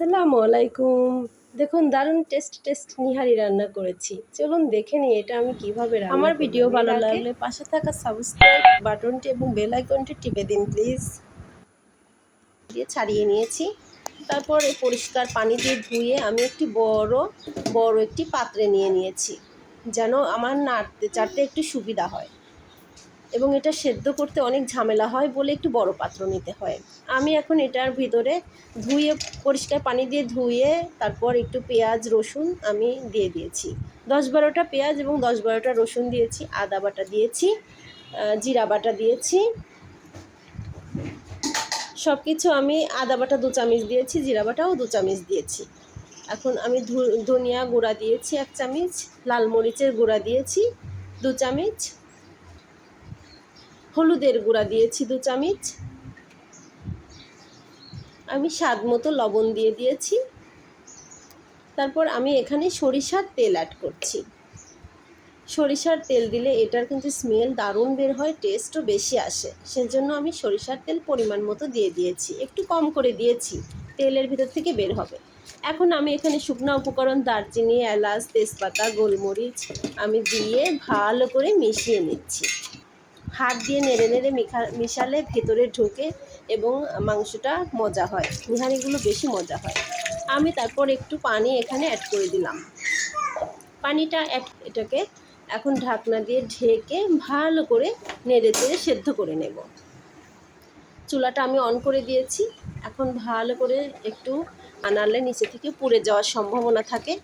আসসালামু আলাইকুম। দেখুন দারুণ টেস্ট নিহারি রান্না করেছি। চলুন দেখে নিই এটা আমি কিভাবে রান্না করলাম। আমার ভিডিও ভালো লাগলে পাশে থাকা সাবস্ক্রাইব বাটনটি এবং বেল আইকনটি টিপে দিন প্লিজ। দিয়ে ছাড়িয়ে নিয়েছি। তারপরে পরিষ্কার পানি দিয়ে ধুয়ে আমি একটি বড় একটি পাত্রে নিয়ে নিয়েছি, যেন আমার নাড়তে চাড়তে একটু সুবিধা হয় এবং এটা সেদ্ধ করতে অনেক ঝামেলা হয় বলে একটু বড় পাত্র নিতে হয়। আমি এখন এটার ভিতরে পরিষ্কার পানি দিয়ে ধুয়ে তারপর একটু পেঁয়াজ রসুন আমি দিয়ে দিয়েছি। 10-12টা পেঁয়াজ এবং 10-12টা রসুন দিয়েছি, আদা বাটা দিয়েছি, জিরা বাটা দিয়েছি। সব কিছু আমি আদা বাটা 2 চামচ দিয়েছি, জিরা বাটাও 2 চামচ দিয়েছি। এখন আমি ধনিয়া গুঁড়া দিয়েছি 1 চামচ, লাল মরিচের গুঁড়া দিয়েছি 2 চামচ, হলুদের গুঁড়া দিয়েছি 2 চামচ, আমি স্বাদ মতো লবণ দিয়ে দিয়েছি। তারপর আমি এখানে সরিষার তেল অ্যাড করছি। সরিষার তেল দিলে এটার কিন্তু স্মেল দারুণ বের হয়, টেস্টও বেশি আসে। সেজন্য আমি সরিষার তেল পরিমাণ মতো দিয়ে দিয়েছি, একটু কম করে দিয়েছি, তেলের ভিতর থেকে বের হবে। এখন আমি এখানে শুকনো উপকরণ দারচিনি, এলাচ, তেজপাতা, গোলমরিচ আমি দিয়ে ভালো করে মিশিয়ে নিচ্ছি। হাত দিয়ে নেড়ে নেড়ে মিশালে ভেতরে ঢোকে এবং মাংসটা মজা হয়, নিহারিগুলো বেশি মজা হয়। আমি তারপর একটু পানি এখানে অ্যাড করে দিলাম। পানিটা এটাকে এখন ঢাকনা দিয়ে ঢেকে ভালো করে নেড়ে চেড়ে সেদ্ধ করে নেব। চুলাটা আমি অন করে দিয়েছি। এখন ভালো করে একটু নাড়লে নিচে থেকে পুড়ে যাওয়ার সম্ভাবনা থাকে,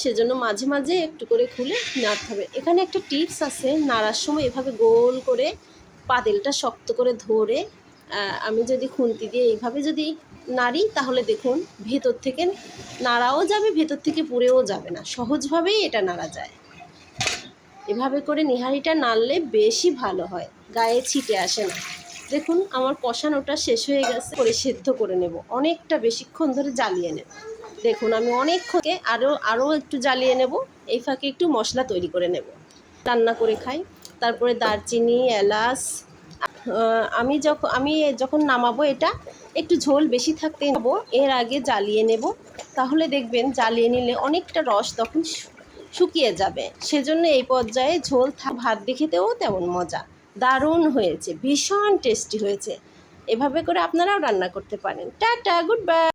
সেজন্য মাঝে মাঝে একটু করে খুলে নাড়তে হবে। এখানে একটা টিপস আছে, নাড়ার সময় এভাবে গোল করে পাতিলটা শক্ত করে ধরে আমি যদি খুন্তি দিয়ে এইভাবে যদি নাড়ি, তাহলে দেখুন ভেতর থেকে নাড়াও যাবে, ভেতর থেকে পুড়েও যাবে না, সহজভাবেই এটা নাড়া যায়। এভাবে করে নিহারিটা নাড়লে বেশি ভালো হয়, গায়ে ছিটে আসে না। দেখুন আমার কষানোটা শেষ হয়ে গেছে, করে সেদ্ধ করে নেব, অনেকটা বেশিক্ষণ ধরে জ্বালিয়ে নেব। দেখুন আমি অনেকক্ষণকে আরও একটু জ্বালিয়ে নেব। এই ফাঁকে একটু মশলা তৈরি করে নেব, রান্না করে খাই। তারপরে দারচিনি, এলাচ, আমি যখন নামাবো এটা একটু ঝোল বেশি থাকতে নেব, এর আগে জ্বালিয়ে নেব। তাহলে দেখবেন জ্বালিয়ে নিলে অনেকটা রস তখন শুকিয়ে যাবে। সেজন্য এই পর্যায়ে ঝোল ভাত দিয়ে খেতেও তেমন মজা, দারুণ হয়েছে, ভীষণ টেস্টি হয়েছে। এভাবে করে আপনারাও রান্না করতে পারেন। Tata, good bye.